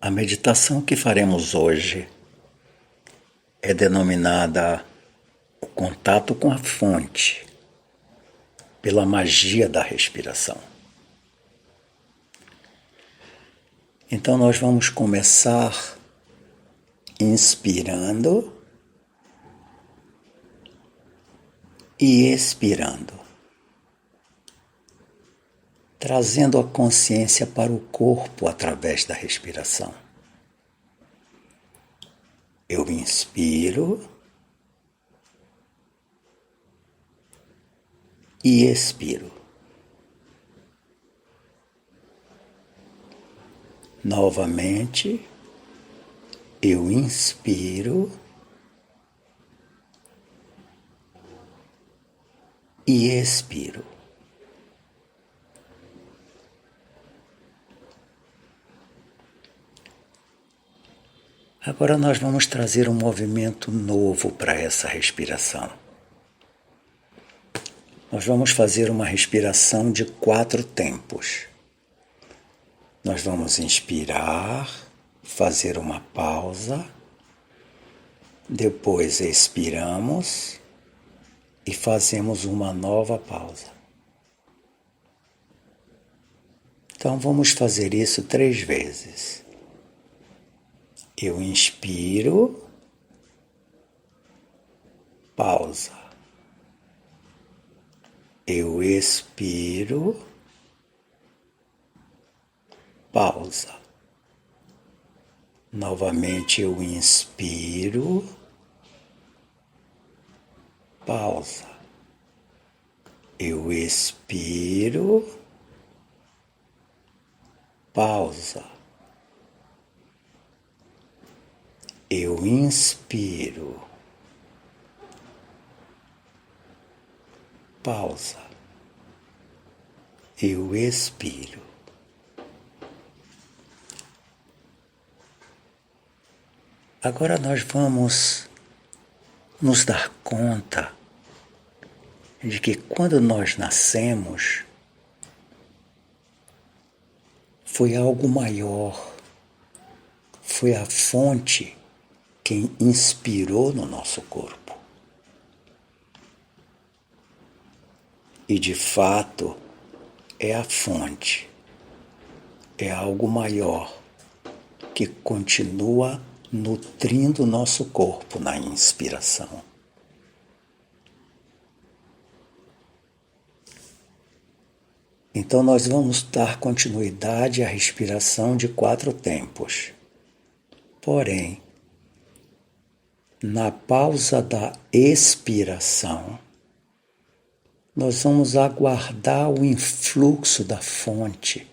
A meditação que faremos hoje é denominada o contato com a fonte, pela magia da respiração. Então nós vamos começar inspirando e expirando, trazendo a consciência para o corpo através da respiração. Eu inspiro e expiro. Novamente, eu inspiro e expiro. Agora nós vamos trazer um movimento novo para essa respiração. Nós vamos fazer uma respiração de 4 tempos. Nós vamos inspirar, fazer uma pausa, depois expiramos e fazemos uma nova pausa. Então vamos fazer isso 3 vezes. Eu inspiro, pausa. Eu expiro, pausa. Novamente eu inspiro, pausa. Eu expiro, pausa. Eu inspiro, pausa. Eu expiro. Agora nós vamos nos dar conta de que quando nós nascemos, foi algo maior, foi a fonte quem inspirou no nosso corpo. E de fato, é a fonte, é algo maior que continua nutrindo o nosso corpo na inspiração. Então nós vamos dar continuidade à respiração de 4 tempos. Porém, na pausa da expiração, nós vamos aguardar o influxo da fonte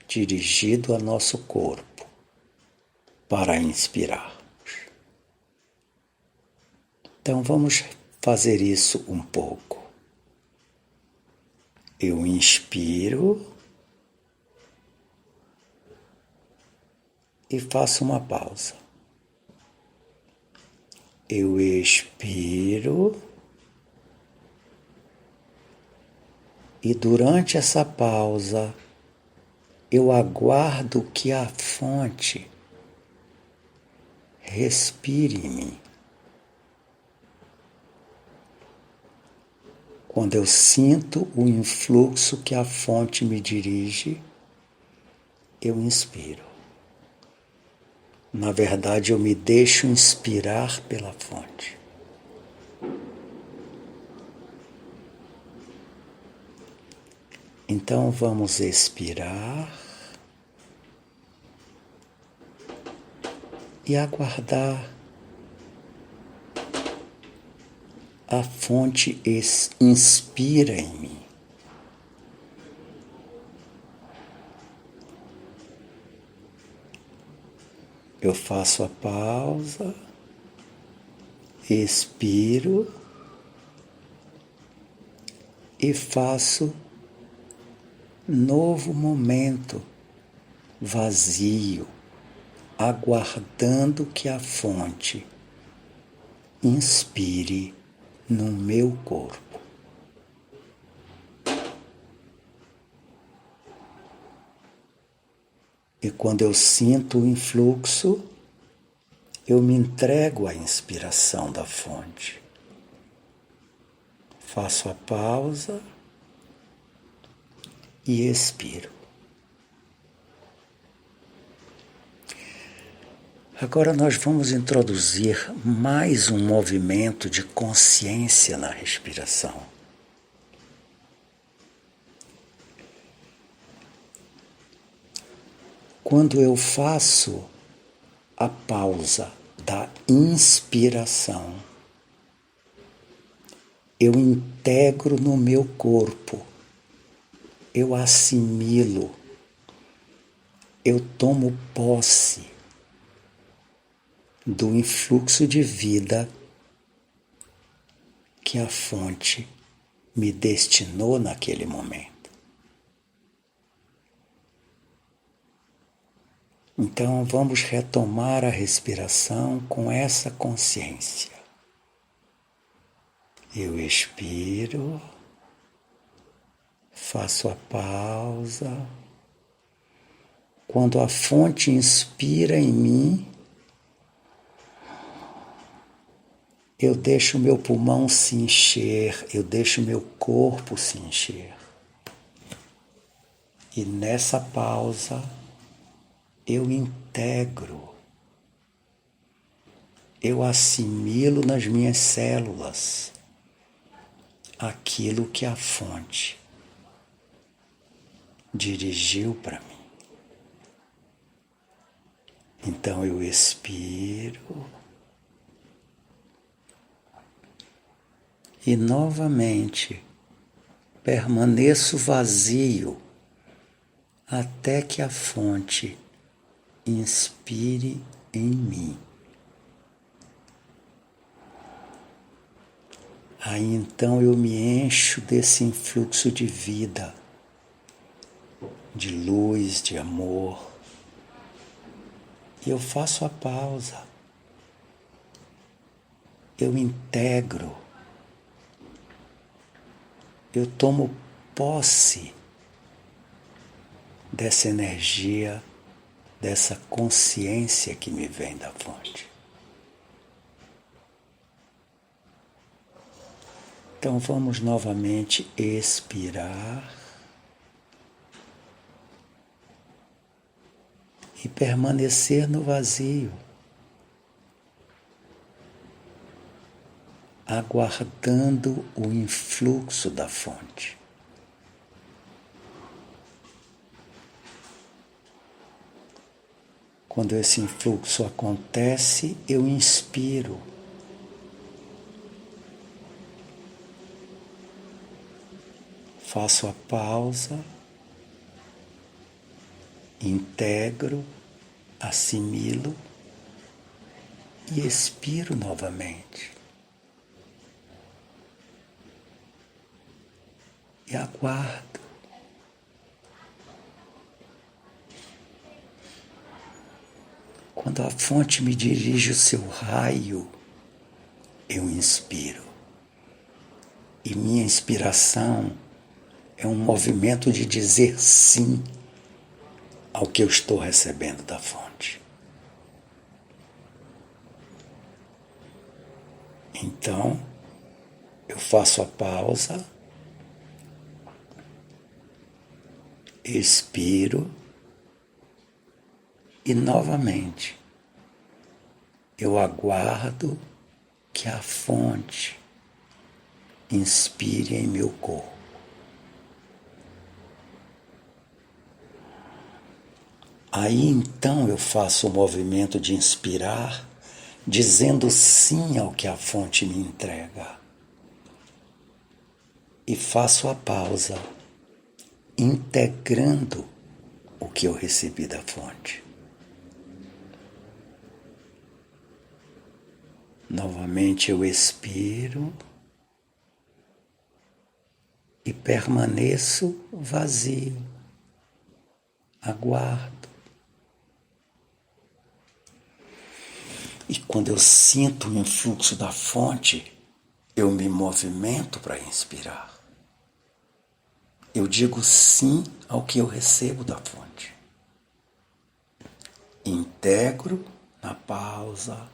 dirigido ao nosso corpo para inspirar. Então vamos fazer isso um pouco. Eu inspiro e faço uma pausa. Eu expiro e durante essa pausa eu aguardo que a fonte respire em mim. Quando eu sinto o influxo que a fonte me dirige, eu inspiro. Na verdade, eu me deixo inspirar pela fonte. Então vamos expirar e aguardar a fonte inspira em mim. Eu faço a pausa, expiro e faço novo momento vazio, aguardando que a fonte inspire no meu corpo. E quando eu sinto o influxo, eu me entrego à inspiração da fonte. Faço a pausa e expiro. Agora nós vamos introduzir mais um movimento de consciência na respiração. Quando eu faço a pausa da inspiração, eu integro no meu corpo, eu assimilo, eu tomo posse do influxo de vida que a fonte me destinou naquele momento. Então vamos retomar a respiração com essa consciência. Eu expiro, faço a pausa. Quando a fonte inspira em mim, eu deixo o meu pulmão se encher, eu deixo o meu corpo se encher. E nessa pausa, eu integro, eu assimilo nas minhas células aquilo que a fonte dirigiu para mim. Então eu expiro e novamente permaneço vazio até que a fonte inspire em mim. Aí então eu me encho desse influxo de vida, de luz, de amor. E eu faço a pausa. Eu integro. Eu tomo posse dessa energia, dessa consciência que me vem da fonte. Então vamos novamente expirar e permanecer no vazio, aguardando o influxo da fonte. Quando esse influxo acontece, eu inspiro. Faço a pausa, integro, assimilo e expiro novamente. E aguardo. Quando a fonte me dirige o seu raio, eu inspiro. E minha inspiração é um movimento de dizer sim ao que eu estou recebendo da fonte. Então, eu faço a pausa, expiro e novamente eu aguardo que a fonte inspire em meu corpo. Aí então eu faço o movimento de inspirar, dizendo sim ao que a fonte me entrega. E faço a pausa, integrando o que eu recebi da fonte. Novamente eu expiro e permaneço vazio. Aguardo. E quando eu sinto o influxo da fonte, eu me movimento para inspirar. Eu digo sim ao que eu recebo da fonte. integro na pausa,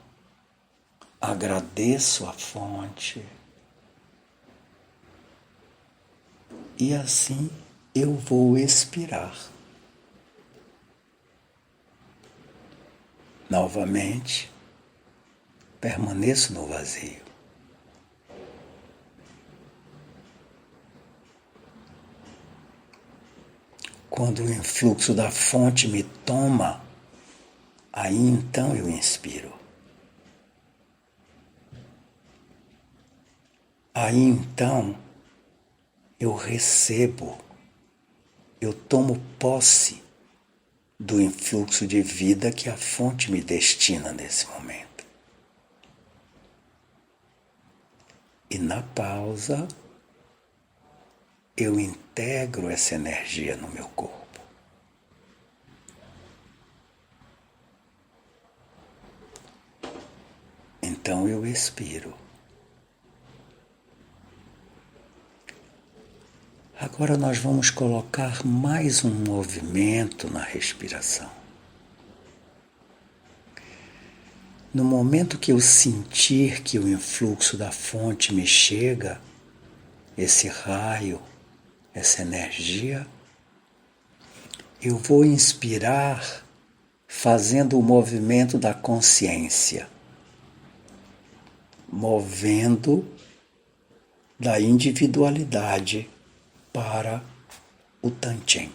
agradeço a fonte e assim eu vou expirar. Novamente, permaneço no vazio. Quando o influxo da fonte me toma, aí então eu inspiro. Aí então eu recebo, eu tomo posse do influxo de vida que a fonte me destina nesse momento. E na pausa, eu integro essa energia no meu corpo. Então eu expiro. Agora nós vamos colocar mais um movimento na respiração. No momento que eu sentir que o influxo da fonte me chega, esse raio, essa energia, eu vou inspirar fazendo o movimento da consciência, movendo da individualidade para o Tantien.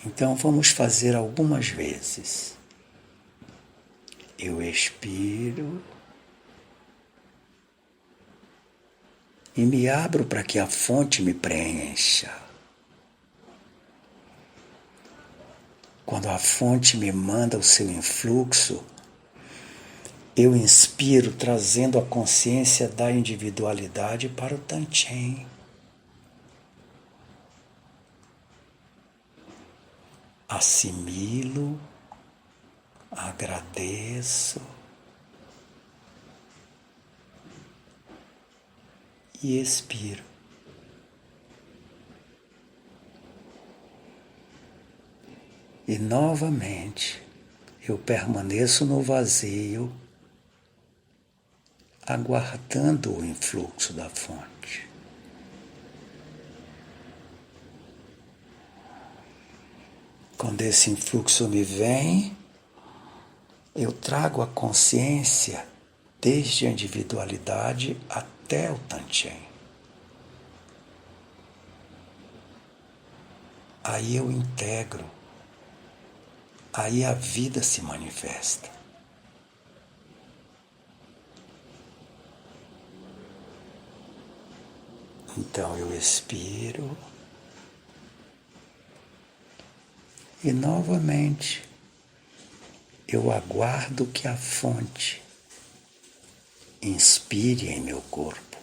Então vamos fazer algumas vezes. Eu expiro e me abro para que a fonte me preencha. Quando a fonte me manda o seu influxo, eu inspiro trazendo a consciência da individualidade para o Tantien. Assimilo, agradeço e expiro. E novamente eu permaneço no vazio, aguardando o influxo da fonte. Quando esse influxo me vem, eu trago a consciência desde a individualidade até o Tantien. Aí eu integro, aí a vida se manifesta. Então eu expiro e novamente eu aguardo que a fonte inspire em meu corpo.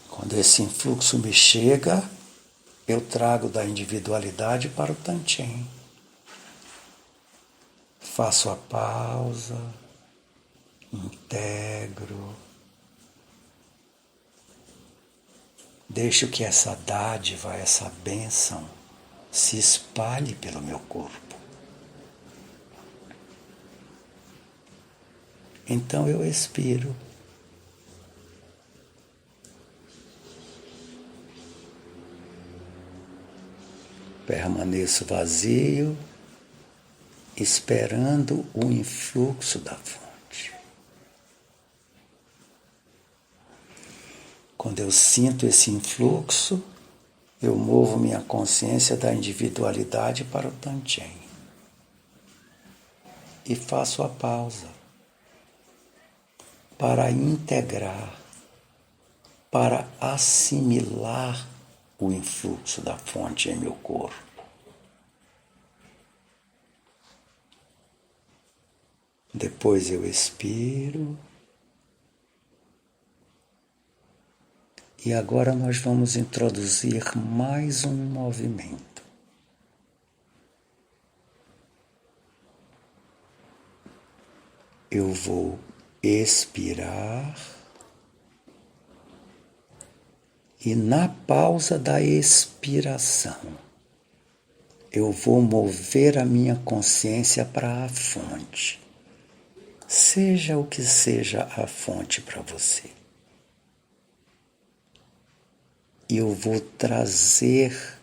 Quando esse influxo me chega, eu trago da individualidade para o Tantien. Faço a pausa, integro, deixo que essa dádiva, essa bênção se espalhe pelo meu corpo. Então eu expiro. Permaneço vazio, esperando o influxo da fonte. Quando eu sinto esse influxo, eu movo minha consciência da individualidade para o Tantien. E faço a pausa para integrar, para assimilar o influxo da fonte em meu corpo. Depois eu expiro. E agora nós vamos introduzir mais um movimento. Eu vou expirar E na pausa da expiração, eu vou mover a minha consciência para a fonte. Seja o que seja a fonte para você. E eu vou trazer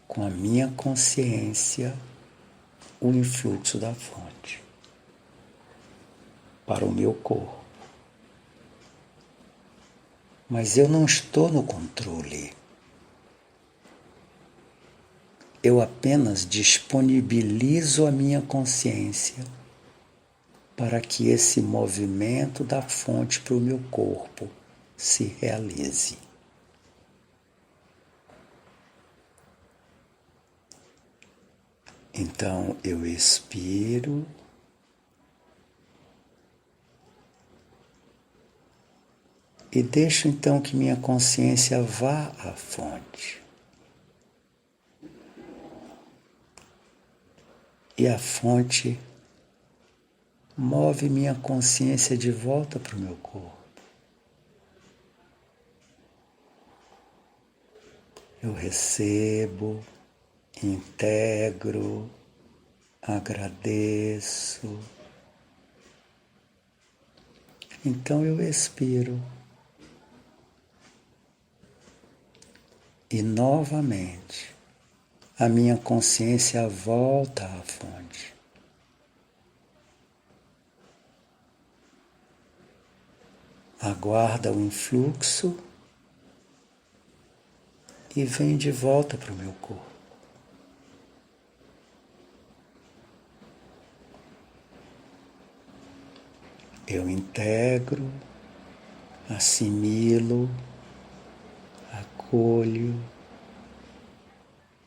com a minha consciência o influxo da fonte para o meu corpo. Mas eu não estou no controle. Eu apenas disponibilizo a minha consciência para que esse movimento da fonte para o meu corpo se realize. Então eu expiro e deixo então que minha consciência vá à fonte. E a fonte move minha consciência de volta para o meu corpo. Eu recebo, integro, agradeço. Então eu expiro. E novamente, a minha consciência volta à fonte. Aguarda o influxo e vem de volta para o meu corpo. Eu integro, assimilo, acolho,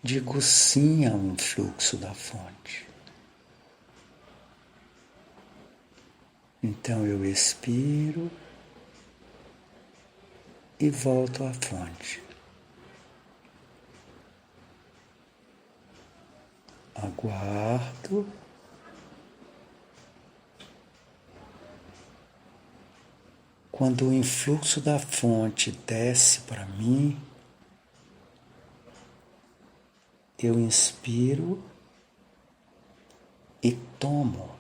digo sim ao influxo da fonte. Então eu expiro e volto à fonte. Aguardo. Quando o influxo da fonte desce para mim, eu inspiro e tomo,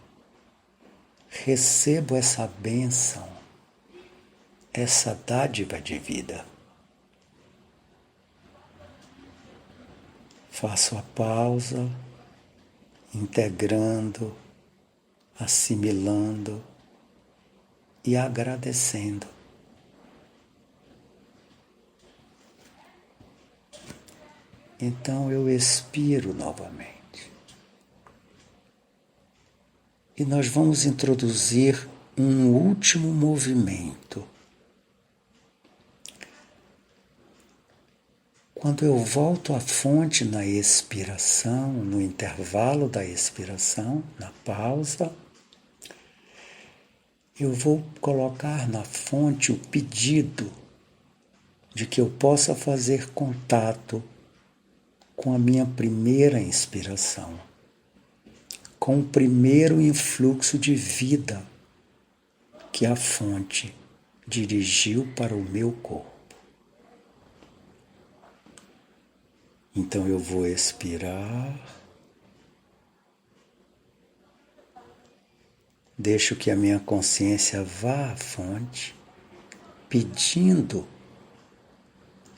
recebo essa bênção, essa dádiva de vida. Faço a pausa, integrando, assimilando e agradecendo. Então eu expiro novamente. E nós vamos introduzir um último movimento. Quando eu volto à fonte na expiração, no intervalo da expiração, na pausa, eu vou colocar na fonte o pedido de que eu possa fazer contato com a minha primeira inspiração, com o primeiro influxo de vida que a fonte dirigiu para o meu corpo. Então eu vou expirar, deixo que a minha consciência vá à fonte, pedindo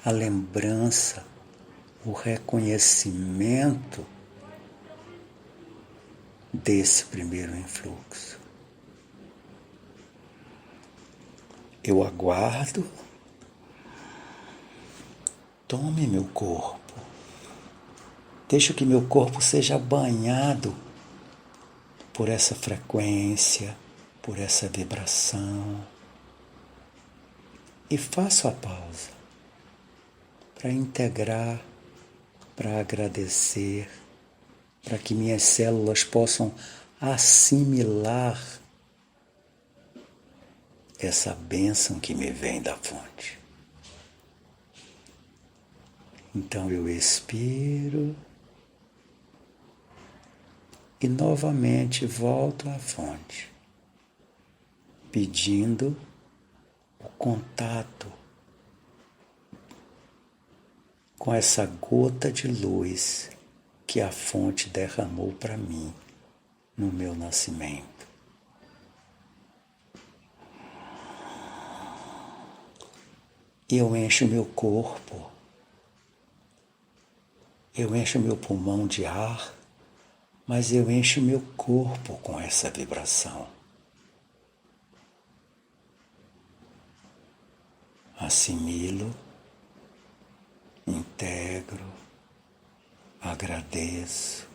a lembrança, o reconhecimento desse primeiro influxo. Eu aguardo, tome meu corpo, deixo que meu corpo seja banhado por essa frequência, por essa vibração, e faço a pausa para integrar, para agradecer, para que minhas células possam assimilar essa bênção que me vem da fonte. Então eu expiro e novamente volto à fonte, pedindo o contato com essa gota de luz que a fonte derramou para mim no meu nascimento. E eu encho meu corpo, eu encho meu pulmão de ar, mas eu encho meu corpo com essa vibração. Assimilo, integro, agradeço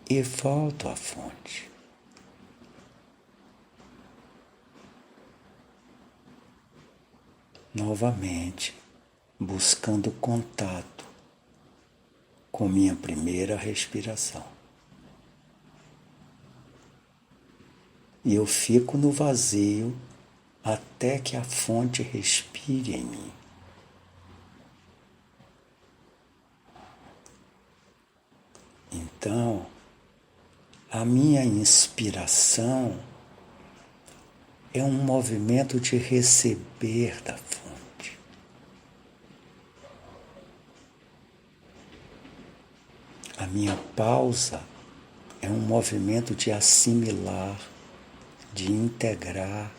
e volto à fonte. Novamente, buscando contato com minha primeira respiração. E eu fico no vazio até que a fonte respire em mim. Então, a minha inspiração é um movimento de receber da fonte. A minha pausa é um movimento de assimilar, de integrar,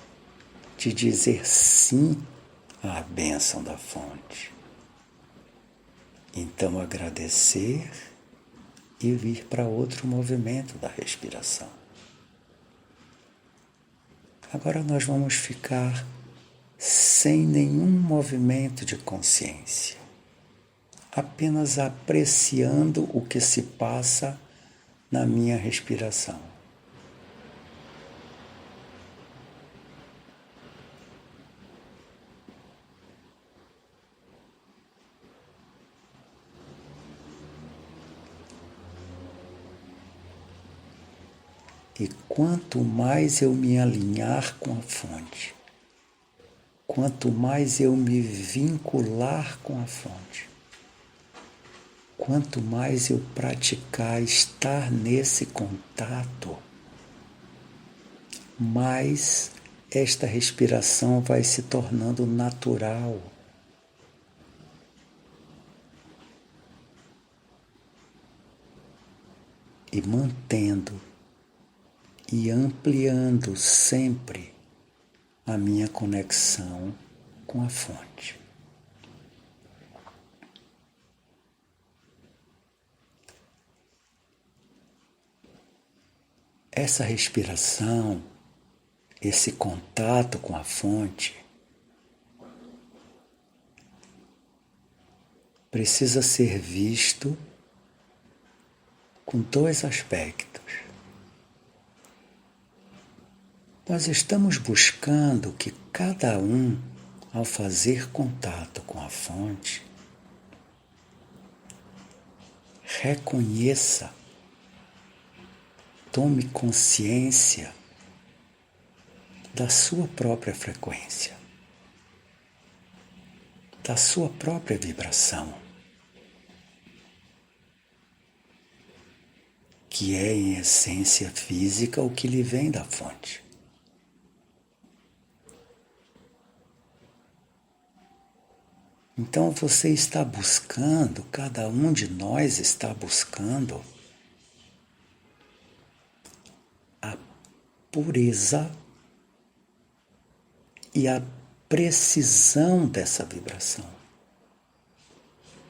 de dizer sim à bênção da fonte. Então agradecer e vir para outro movimento da respiração. Agora nós vamos ficar sem nenhum movimento de consciência, apenas apreciando o que se passa na minha respiração. E quanto mais eu me alinhar com a fonte, quanto mais eu me vincular com a fonte, quanto mais eu praticar estar nesse contato, mais esta respiração vai se tornando natural. E mantendo e ampliando sempre a minha conexão com a fonte. Essa respiração, esse contato com a fonte, precisa ser visto com dois aspectos. Nós estamos buscando que cada um, ao fazer contato com a fonte, reconheça, tome consciência da sua própria frequência, da sua própria vibração, que é em essência física o que lhe vem da fonte. Então você está buscando, cada um de nós está buscando a pureza e a precisão dessa vibração,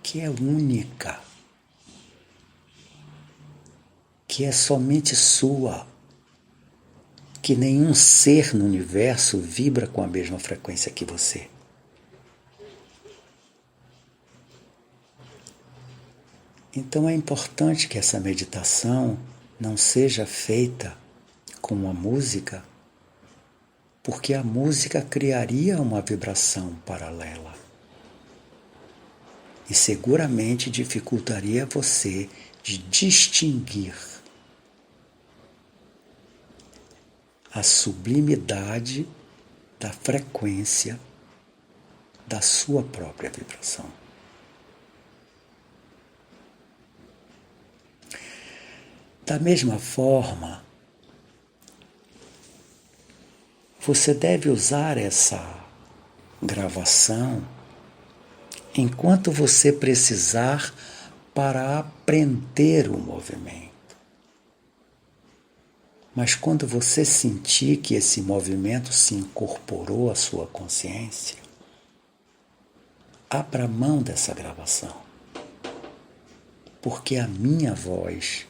que é única, que é somente sua, que nenhum ser no universo vibra com a mesma frequência que você. Então é importante que essa meditação não seja feita com uma música, porque a música criaria uma vibração paralela e seguramente dificultaria você de distinguir a sublimidade da frequência da sua própria vibração. Da mesma forma, você deve usar essa gravação enquanto você precisar para aprender o movimento. Mas quando você sentir que esse movimento se incorporou à sua consciência, abra mão dessa gravação. Porque a minha voz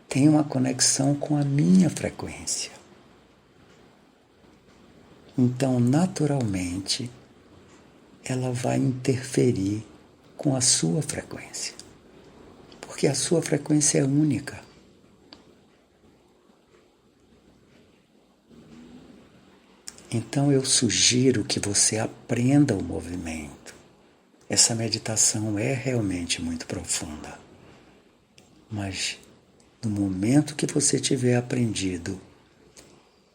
tem uma conexão com a minha frequência. Então, naturalmente, ela vai interferir com a sua frequência. Porque a sua frequência é única. Então, eu sugiro que você aprenda o movimento. Essa meditação é realmente muito profunda. Mas, no momento que você tiver aprendido,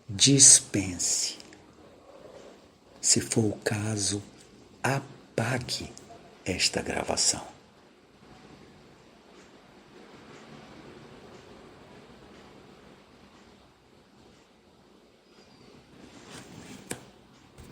dispense. Se for o caso, apague esta gravação.